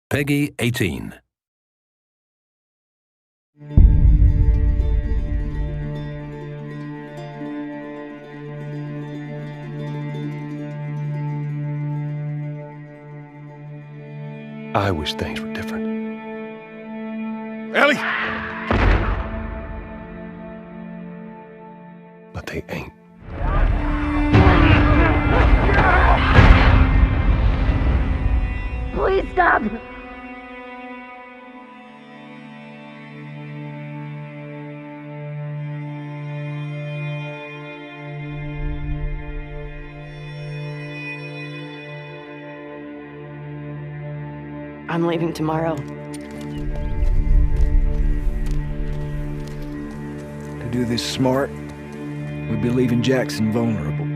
Peggy 18. I wish things were different. Ellie! But they ain't. Please stop! I'm leaving tomorrow. To do this smart, we'd be leaving Jackson vulnerable.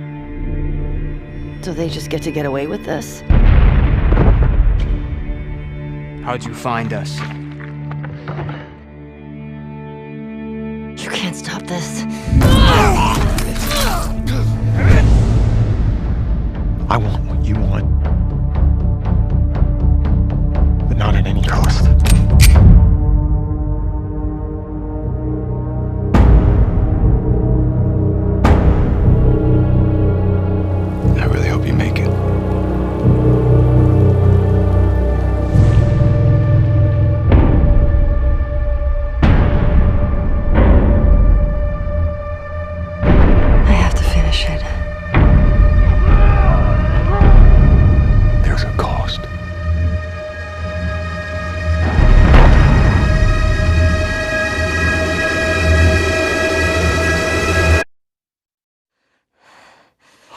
So they just get away with this? How'd you find us? You can't stop this. I want what you want. But not at any cost. I really hope you make it. I have to finish it. There's a cost.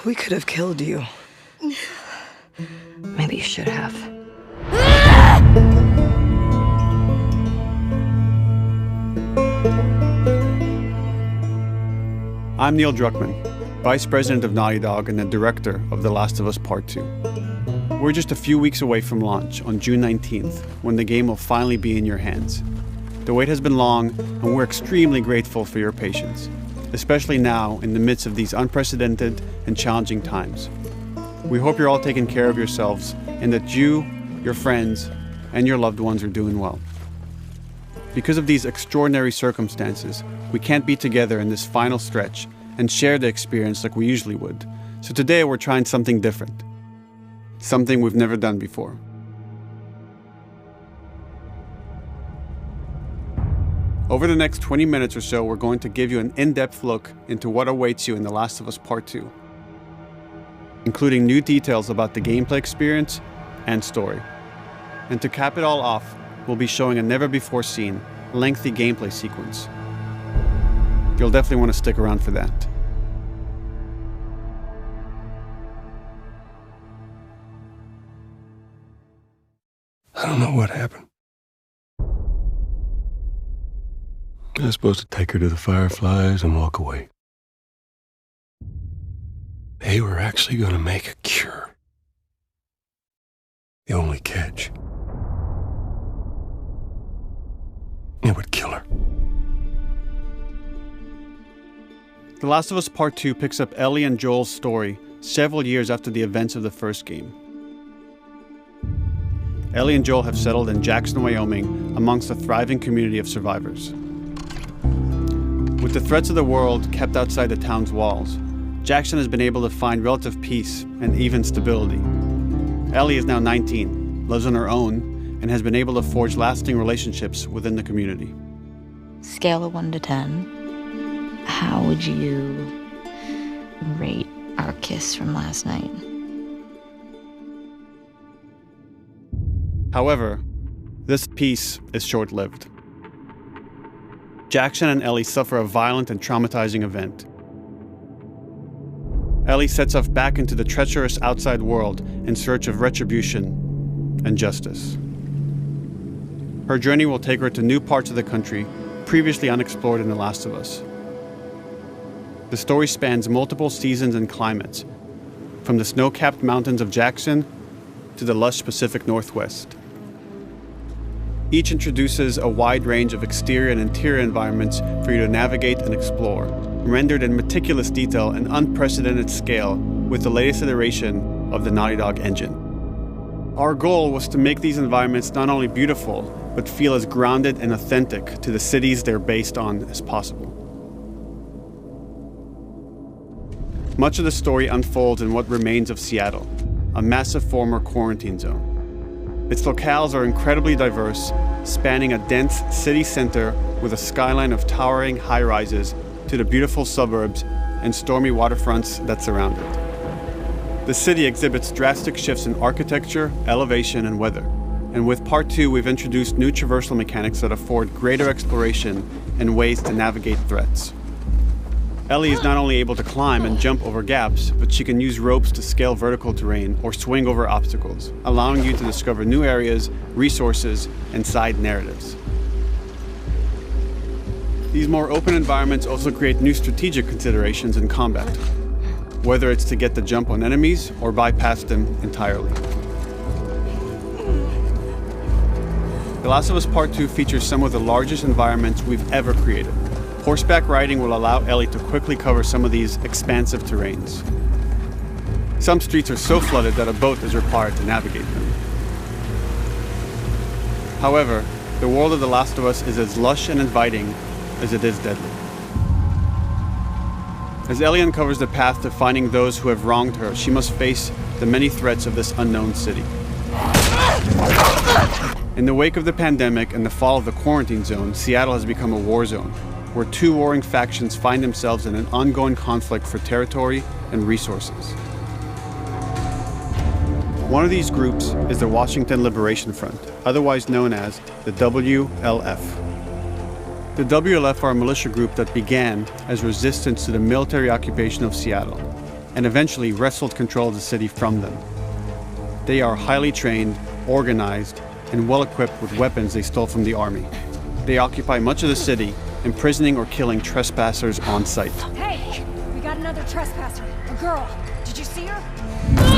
We could have killed you. Maybe you should have. I'm Neil Druckmann, Vice President of Naughty Dog and the Director of The Last of Us Part 2. We're just a few weeks away from launch on June 19th, when the game will finally be in your hands. The wait has been long, and we're extremely grateful for your patience, especially now in the midst of these unprecedented and challenging times. We hope you're all taking care of yourselves and that you, your friends, and your loved ones are doing well. Because of these extraordinary circumstances, we can't be together in this final stretch and share the experience like we usually would. So today we're trying something different. Something we've never done before. Over the next 20 minutes or so, we're going to give you an in-depth look into what awaits you in The Last of Us Part 2, including new details about the gameplay experience and story. And to cap it all off, we'll be showing a never-before-seen, lengthy gameplay sequence. You'll definitely want to stick around for that. I don't know what happened. I was supposed to take her to the Fireflies and walk away. They were actually going to make a cure. The only catch, it would kill her. The Last of Us Part 2 picks up Ellie and Joel's story several years after the events of the first game. Ellie and Joel have settled in Jackson, Wyoming, amongst a thriving community of survivors. With the threats of the world kept outside the town's walls, Jackson has been able to find relative peace and even stability. Ellie is now 19, lives on her own, and has been able to forge lasting relationships within the community. Scale of 1 to 10, how would you rate our kiss from last night? However, this peace is short-lived. Jackson and Ellie suffer a violent and traumatizing event. Ellie sets off back into the treacherous outside world in search of retribution and justice. Her journey will take her to new parts of the country previously unexplored in The Last of Us. The story spans multiple seasons and climates, from the snow-capped mountains of Jackson to the lush Pacific Northwest. Each introduces a wide range of exterior and interior environments for you to navigate and explore, rendered in meticulous detail and unprecedented scale with the latest iteration of the Naughty Dog engine. Our goal was to make these environments not only beautiful, but feel as grounded and authentic to the cities they're based on as possible. Much of the story unfolds in what remains of Seattle, a massive former quarantine zone. Its locales are incredibly diverse, spanning a dense city center with a skyline of towering high-rises to the beautiful suburbs and stormy waterfronts that surround it. The city exhibits drastic shifts in architecture, elevation, and weather. And with Part 2, we've introduced new traversal mechanics that afford greater exploration and ways to navigate threats. Ellie is not only able to climb and jump over gaps, but she can use ropes to scale vertical terrain or swing over obstacles, allowing you to discover new areas, resources, and side narratives. These more open environments also create new strategic considerations in combat, whether it's to get the jump on enemies or bypass them entirely. The Last of Us Part 2 features some of the largest environments we've ever created. Horseback riding will allow Ellie to quickly cover some of these expansive terrains. Some streets are so flooded that a boat is required to navigate them. However, the world of The Last of Us is as lush and inviting as it is deadly. As Ellie uncovers the path to finding those who have wronged her, she must face the many threats of this unknown city. In the wake of the pandemic and the fall of the quarantine zone, Seattle has become a war zone, where two warring factions find themselves in an ongoing conflict for territory and resources. One of these groups is the Washington Liberation Front, otherwise known as the WLF. The WLF are a militia group that began as resistance to the military occupation of Seattle and eventually wrestled control of the city from them. They are highly trained, organized, and well-equipped with weapons they stole from the army. They occupy much of the city, imprisoning or killing trespassers on sight. Hey! We got another trespasser. A girl. Did you see her?